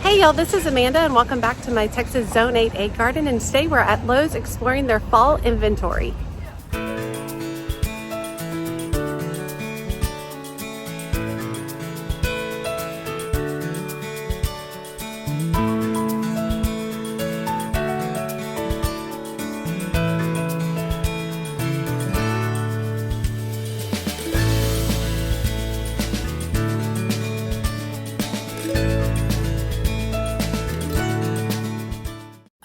Hey y'all, this is Amanda and welcome back to my Texas Zone 8A garden, and today we're at Lowe's exploring their fall inventory.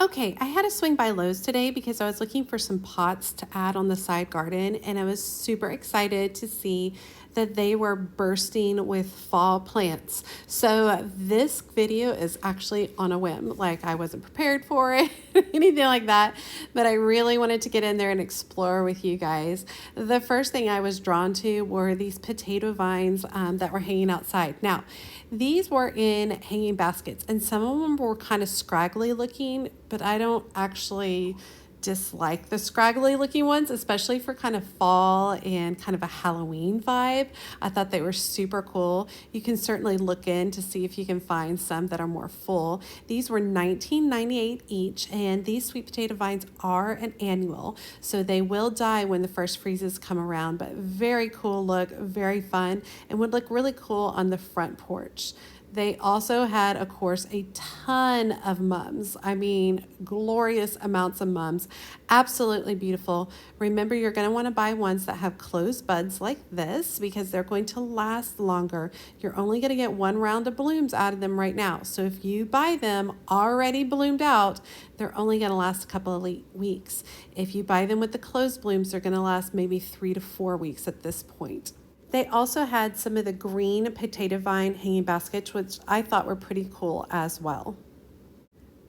Okay, I had to swing by Lowe's today because I was looking for some pots to add on the side garden, and I was super excited to see that they were bursting with fall plants. So this video is actually on a whim. Like, I wasn't prepared for it or anything like that, but I really wanted to get in there and explore with you guys. The first thing I was drawn to were these potato vines that were hanging outside. Now, these were in hanging baskets, and some of them were kind of scraggly looking, but I don't actually dislike the scraggly looking ones, especially for kind of fall and kind of a Halloween vibe. I thought they were super cool. You can certainly look in to see if you can find some that are more full. These were $19.98 each, and these sweet potato vines are an annual, so they will die when the first freezes come around, but very cool look, very fun, and would look really cool on the front porch. They also had, of course, a ton of mums. I mean, glorious amounts of mums. Absolutely beautiful. Remember, you're going to want to buy ones that have closed buds like this because they're going to last longer. You're only going to get one round of blooms out of them right now. So if you buy them already bloomed out, they're only going to last a couple of weeks. If you buy them with the closed blooms, they're going to last maybe 3 to 4 weeks at this point. They also had some of the green potato vine hanging baskets, which I thought were pretty cool as well.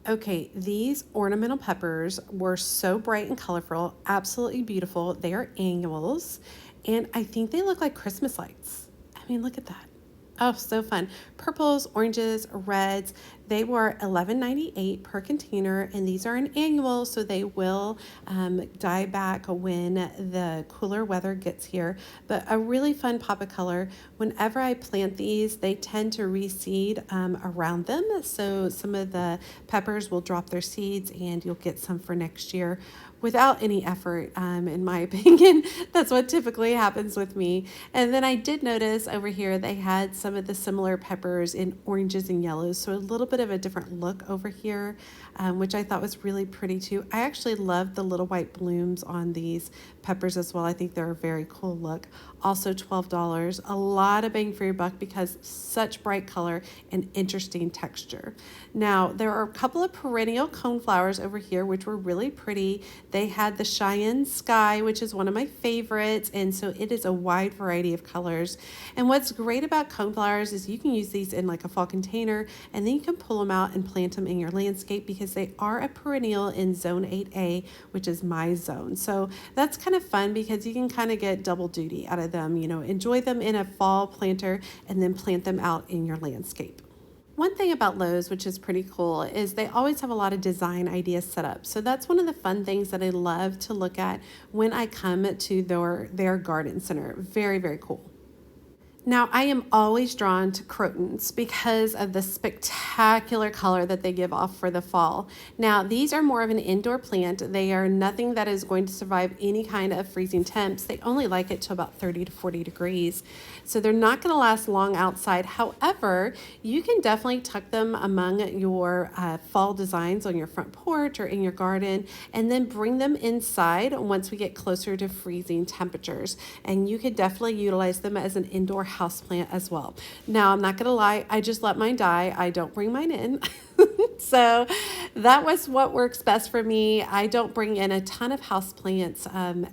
Okay, these ornamental peppers were so bright and colorful, absolutely beautiful. They are annuals, and I think they look like Christmas lights. I mean, look at that. Oh, so fun. Purples, oranges, reds. They were $11.98 per container, and these are an annual, so they will die back when the cooler weather gets here. But a really fun pop of color. Whenever I plant these, they tend to reseed around them, so some of the peppers will drop their seeds, and you'll get some for next year without any effort, in my opinion. That's what typically happens with me. And then I did notice over here they had some of the similar peppers in oranges and yellows, so a little bit of a different look over here, which I thought was really pretty too. I actually love the little white blooms on these peppers as well. I think they're a very cool look. Also $12, a lot of bang for your buck because such bright color and interesting texture. Now, there are a couple of perennial coneflowers over here, which were really pretty. They had the Cheyenne Sky, which is one of my favorites, and so it is a wide variety of colors. And what's great about coneflowers is you can use these in like a fall container, and then you can pull them out and plant them in your landscape because they are a perennial in Zone 8A, which is my zone. So that's kind of fun because you can kind of get double duty out of them, you know, enjoy them in a fall planter and then plant them out in your landscape. One thing about Lowe's, which is pretty cool, is they always have a lot of design ideas set up. So that's one of the fun things that I love to look at when I come to their garden center. Very, very cool. Now, I am always drawn to Crotons because of the spectacular color that they give off for the fall. Now, these are more of an indoor plant. They are nothing that is going to survive any kind of freezing temps. They only like it to about 30 to 40 degrees. So they're not going to last long outside. However, you can definitely tuck them among your fall designs on your front porch or in your garden, and then bring them inside once we get closer to freezing temperatures. And you could definitely utilize them as an indoor houseplant as well. Now, I'm not gonna lie, I just let mine die. I don't bring mine in. So that was what works best for me. I don't bring in a ton of houseplants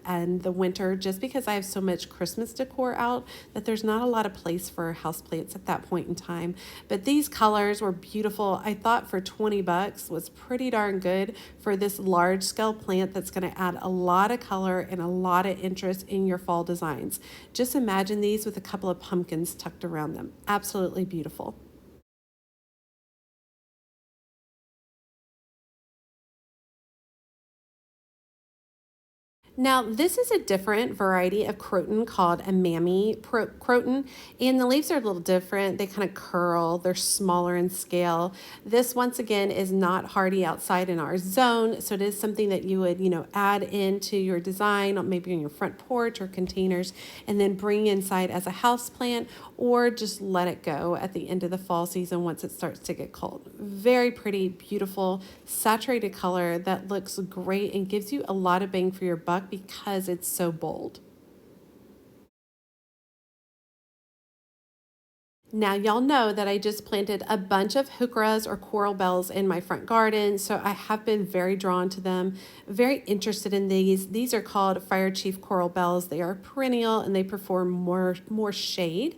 in the winter just because I have so much Christmas decor out that there's not a lot of place for houseplants at that point in time. But these colors were beautiful. I thought for 20 bucks was pretty darn good for this large scale plant that's going to add a lot of color and a lot of interest in your fall designs. Just imagine these with a couple of pumpkins tucked around them. Absolutely beautiful. Now, this is a different variety of croton called a croton, and the leaves are a little different. They kind of curl, they're smaller in scale. This, once again, is not hardy outside in our zone, so it is something that you would, add into your design, maybe on your front porch or containers, and then bring inside as a house plant, or just let it go at the end of the fall season once it starts to get cold. Very pretty, beautiful, saturated color that looks great and gives you a lot of bang for your buck because it's so bold. Now, y'all know that I just planted a bunch of heucheras or coral bells in my front garden, so I have been very drawn to them, very interested in these. These are called Fire Chief Coral Bells. They are perennial and they prefer more shade.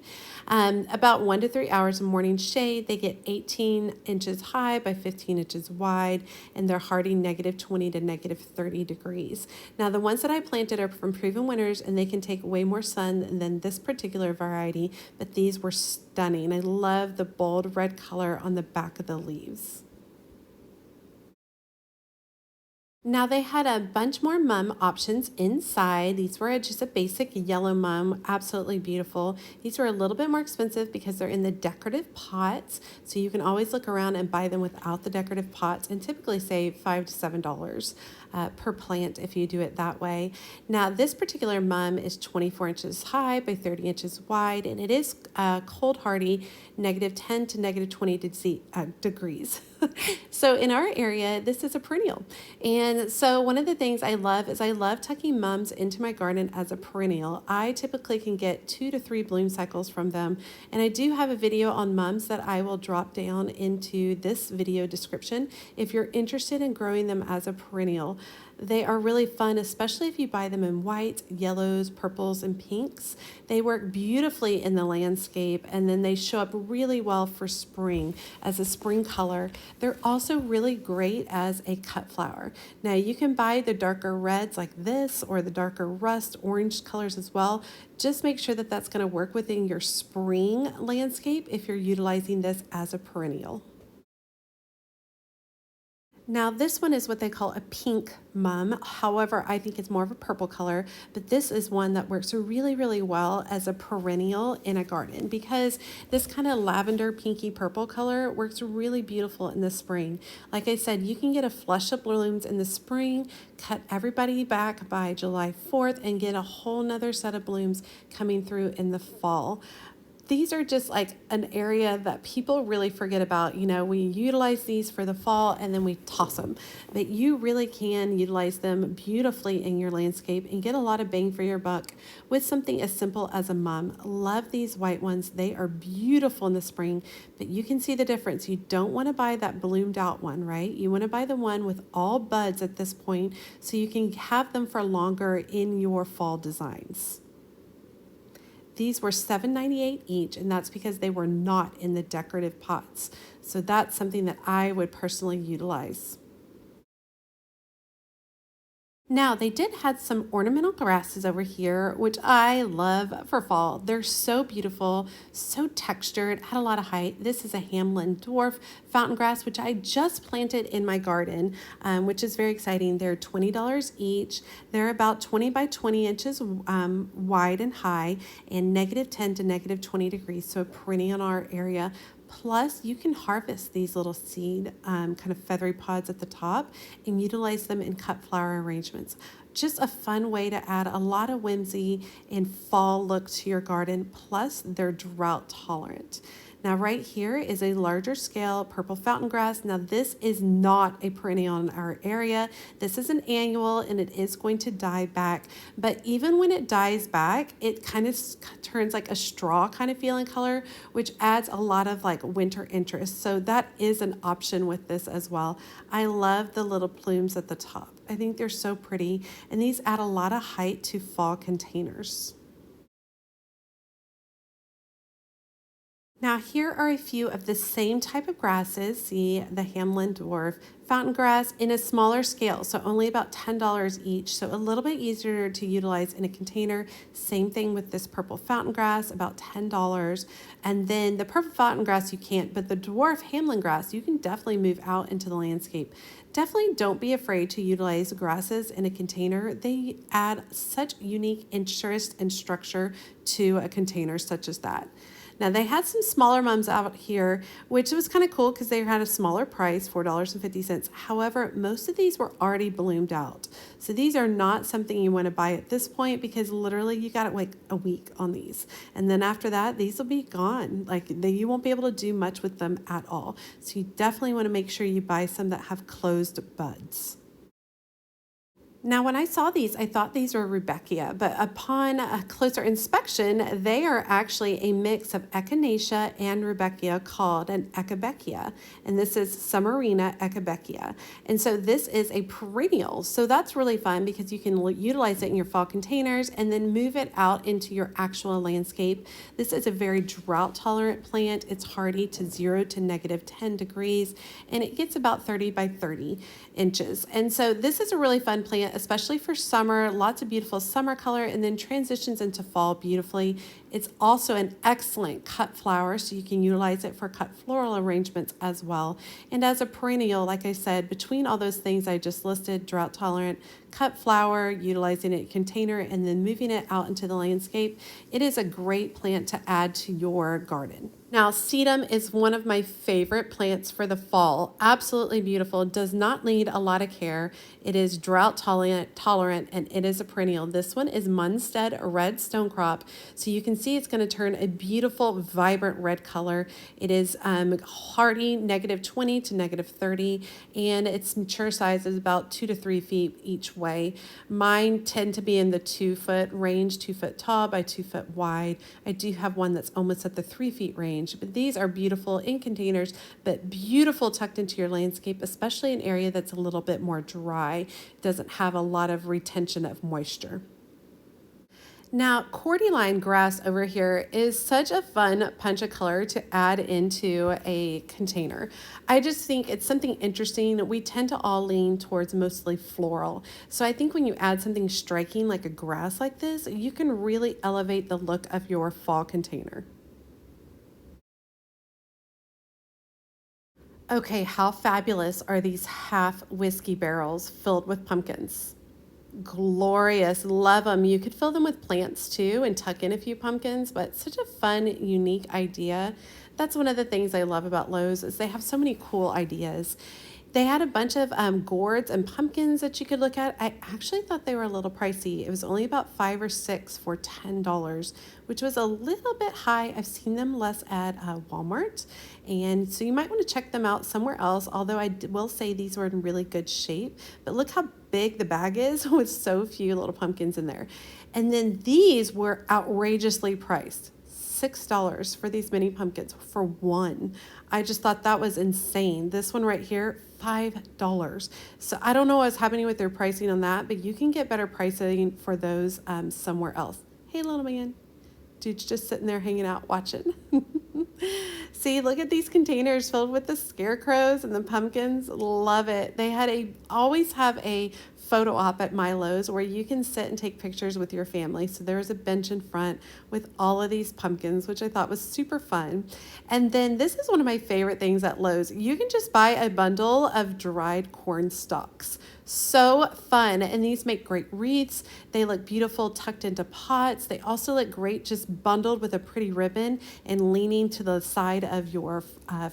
About 1 to 3 hours of morning shade. They get 18 inches high by 15 inches wide, and they're hardy -20 to -30 degrees. Now, the ones that I planted are from proven winners, and they can take way more sun than this particular variety, but these were stunning. I love the bold red color on the back of the leaves. Now they had a bunch more mum options inside. These were just a basic yellow mum, absolutely beautiful. These were a little bit more expensive because they're in the decorative pots. So you can always look around and buy them without the decorative pots and typically save $5 to $7 per plant if you do it that way. Now this particular mum is 24 inches high by 30 inches wide, and it is cold hardy, -10 to -20 degrees. So in our area, this is a perennial. And so one of the things I love is I love tucking mums into my garden as a perennial. I typically can get 2 to 3 bloom cycles from them. And I do have a video on mums that I will drop down into this video description if you're interested in growing them as a perennial. They are really fun, especially if you buy them in whites, yellows, purples, and pinks. They work beautifully in the landscape, and then they show up really well for spring as a spring color. They're also really great as a cut flower. Now, you can buy the darker reds like this or the darker rust orange colors as well. Just make sure that that's going to work within your spring landscape if you're utilizing this as a perennial. Now this one is what they call a pink mum. However, I think it's more of a purple color, but this is one that works really, really well as a perennial in a garden because this kind of lavender pinky purple color works really beautiful in the spring. Like I said, you can get a flush of blooms in the spring, cut everybody back by July 4th, and get a whole nother set of blooms coming through in the fall. These are just like an area that people really forget about. We utilize these for the fall and then we toss them. But you really can utilize them beautifully in your landscape and get a lot of bang for your buck with something as simple as a mum. Love these white ones. They are beautiful in the spring, but you can see the difference. You don't want to buy that bloomed out one, right? You want to buy the one with all buds at this point so you can have them for longer in your fall designs. These were $7.98 each, and that's because they were not in the decorative pots. So that's something that I would personally utilize. Now, they did have some ornamental grasses over here, which I love for fall. They're so beautiful, so textured, had a lot of height. This is a Hamlin dwarf fountain grass, which I just planted in my garden, which is very exciting. They're $20 each. They're about 20 by 20 inches wide and high, and -10 to -20 degrees, so perennial in our area. Plus, you can harvest these little seed kind of feathery pods at the top and utilize them in cut flower arrangements. Just a fun way to add a lot of whimsy and fall look to your garden. Plus, they're drought tolerant. Now right here is a larger scale purple fountain grass. Now this is not a perennial in our area. This is an annual and it is going to die back. But even when it dies back, it kind of turns like a straw kind of feeling color, which adds a lot of like winter interest. So that is an option with this as well. I love the little plumes at the top. I think they're so pretty, and these add a lot of height to fall containers. Now here are a few of the same type of grasses. See the Hamlin dwarf fountain grass in a smaller scale, so only about $10 each, so a little bit easier to utilize in a container. Same thing with this purple fountain grass, about $10. And then the purple fountain grass you can't, but the dwarf Hamlin grass you can definitely move out into the landscape. Definitely don't be afraid to utilize grasses in a container. They add such unique interest and structure to a container such as that. Now they had some smaller mums out here, which was kind of cool because they had a smaller price, $4.50. However, most of these were already bloomed out. So these are not something you want to buy at this point because literally you got to wait a week on these. And then after that, these will be gone. You won't be able to do much with them at all. So you definitely want to make sure you buy some that have closed buds. Now, when I saw these, I thought these were Rudbeckia, but upon a closer inspection, they are actually a mix of Echinacea and Rudbeckia called an Echinacea, and this is Summerina Echinacea. And so this is a perennial, so that's really fun because you can utilize it in your fall containers and then move it out into your actual landscape. This is a very drought-tolerant plant. It's hardy to 0 to -10 degrees, and it gets about 30 by 30 inches. And so this is a really fun plant, especially for summer. Lots of beautiful summer color and then transitions into fall beautifully. It's also an excellent cut flower, so you can utilize it for cut floral arrangements as well. And as a perennial, like I said, between all those things I just listed, drought tolerant, cut flower, utilizing it in a container, and then moving it out into the landscape, it is a great plant to add to your garden. Now, sedum is one of my favorite plants for the fall. Absolutely beautiful. Does not need a lot of care. It is drought tolerant, and it is a perennial. This one is Munstead Red Stonecrop. So you can see it's going to turn a beautiful, vibrant red color. It is hardy, -20 to -30, and its mature size is about 2 to 3 feet each way. Mine tend to be in the 2-foot range, 2 foot tall by 2 foot wide. I do have one that's almost at the 3 feet range. But these are beautiful in containers, but beautiful tucked into your landscape, especially an area that's a little bit more dry. It doesn't have a lot of retention of moisture. Now, cordyline grass over here is such a fun punch of color to add into a container. I just think it's something interesting. We tend to all lean towards mostly floral. So I think when you add something striking like a grass like this, you can really elevate the look of your fall container. Okay, how fabulous are these half whiskey barrels filled with pumpkins? Glorious, love them. You could fill them with plants too and tuck in a few pumpkins, but such a fun, unique idea. That's one of the things I love about Lowe's is they have so many cool ideas. They had a bunch of gourds and pumpkins that you could look at. I actually thought they were a little pricey. It was only about 5 or 6 for $10, which was a little bit high. I've seen them less at Walmart, and so you might want to check them out somewhere else, although will say these were in really good shape. But look how big the bag is with so few little pumpkins in there. And then these were outrageously priced. $6 for these mini pumpkins for one. I just thought that was insane. This one right here, $5. So I don't know what's happening with their pricing on that, but you can get better pricing for those somewhere else. Hey, little man. Dude's just sitting there hanging out watching. See, look at these containers filled with the scarecrows and the pumpkins. Love it. Always have a photo op at Milo's where you can sit and take pictures with your family. So there's a bench in front with all of these pumpkins, which I thought was super fun. And then this is one of my favorite things at Lowe's. You can just buy a bundle of dried corn stalks. So fun. And these make great wreaths. They look beautiful tucked into pots. They also look great just bundled with a pretty ribbon and leaning to the side of your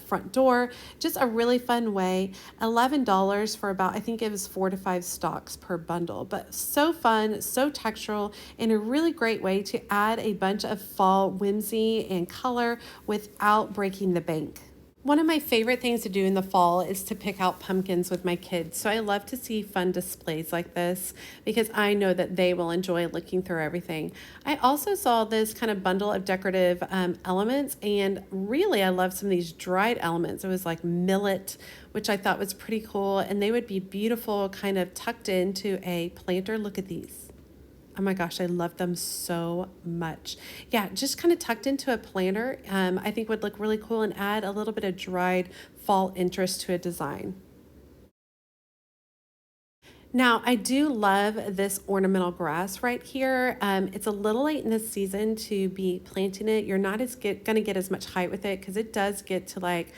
front door. Just a really fun way. $11 for about, I think it was 4 to 5 stalks per bundle. But so fun, so textural, and a really great way to add a bunch of fall whimsy and color without breaking the bank. One of my favorite things to do in the fall is to pick out pumpkins with my kids. So I love to see fun displays like this because I know that they will enjoy looking through everything. I also saw this kind of bundle of decorative elements, and really I love some of these dried elements. It was like millet, which I thought was pretty cool, and they would be beautiful kind of tucked into a planter. Look at these. Oh my gosh, I love them so much. Yeah, just kind of tucked into a planter, I think would look really cool and add a little bit of dried fall interest to a design. Now, I do love this ornamental grass right here. It's a little late in the season to be planting it. You're not as gonna get as much height with it because it does get to like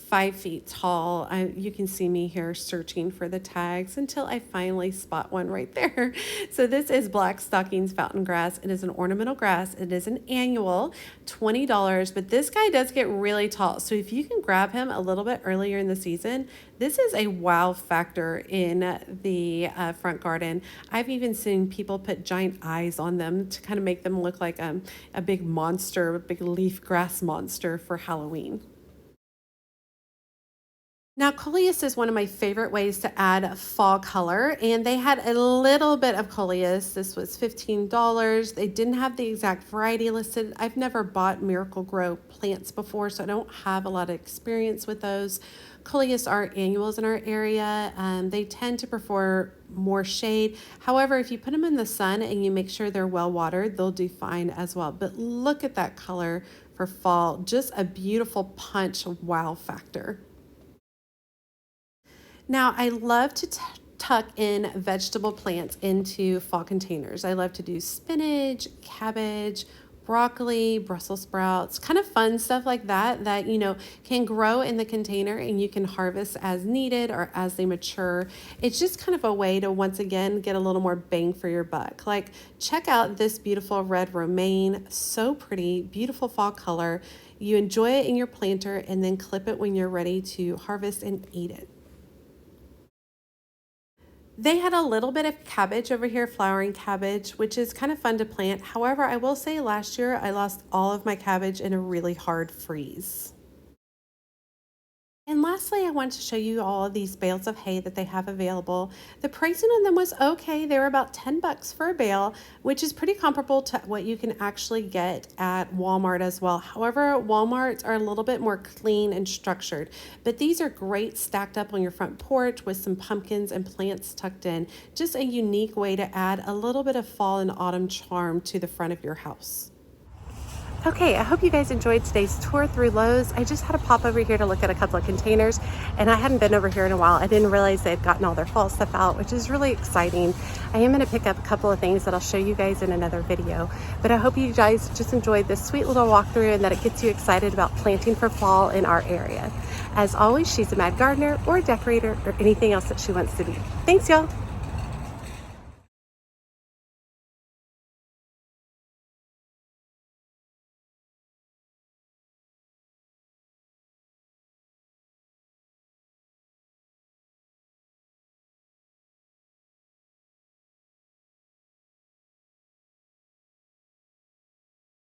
5 feet tall. You can see me here searching for the tags until I finally spot one right there. So this is Black Stockings Fountain Grass. It is an ornamental grass. It is an annual, $20, but this guy does get really tall. So if you can grab him a little bit earlier in the season, this is a wow factor in the front garden. I've even seen people put giant eyes on them to kind of make them look like a big monster, a big leaf grass monster for Halloween. Now, coleus is one of my favorite ways to add fall color, and they had a little bit of coleus. This was $15. They didn't have the exact variety listed. I've never bought Miracle Grow plants before, so I don't have a lot of experience with those. Coleus are annuals in our area. They tend to prefer more shade. However, if you put them in the sun and you make sure they're well watered, they'll do fine as well. But look at that color for fall. Just a beautiful punch wow factor. Now, I love to tuck in vegetable plants into fall containers. I love to do spinach, cabbage, broccoli, Brussels sprouts, kind of fun stuff like that that, can grow in the container and you can harvest as needed or as they mature. It's just kind of a way to, once again, get a little more bang for your buck. Like, check out this beautiful red romaine. So pretty, beautiful fall color. You enjoy it in your planter and then clip it when you're ready to harvest and eat it. They had a little bit of cabbage over here, flowering cabbage, which is kind of fun to plant. However, I will say last year I lost all of my cabbage in a really hard freeze. And lastly, I want to show you all of these bales of hay that they have available. The pricing on them was okay. They were about 10 bucks for a bale, which is pretty comparable to what you can actually get at Walmart as well. However, Walmarts are a little bit more clean and structured, but these are great stacked up on your front porch with some pumpkins and plants tucked in. Just a unique way to add a little bit of fall and autumn charm to the front of your house. Okay, I hope you guys enjoyed today's tour through Lowe's. I just had to pop over here to look at a couple of containers, and I hadn't been over here in a while. I didn't realize they had gotten all their fall stuff out, which is really exciting. I am going to pick up a couple of things that I'll show you guys in another video, but I hope you guys just enjoyed this sweet little walkthrough and that it gets you excited about planting for fall in our area. As always, she's a mad gardener or a decorator or anything else that she wants to be. Thanks, y'all.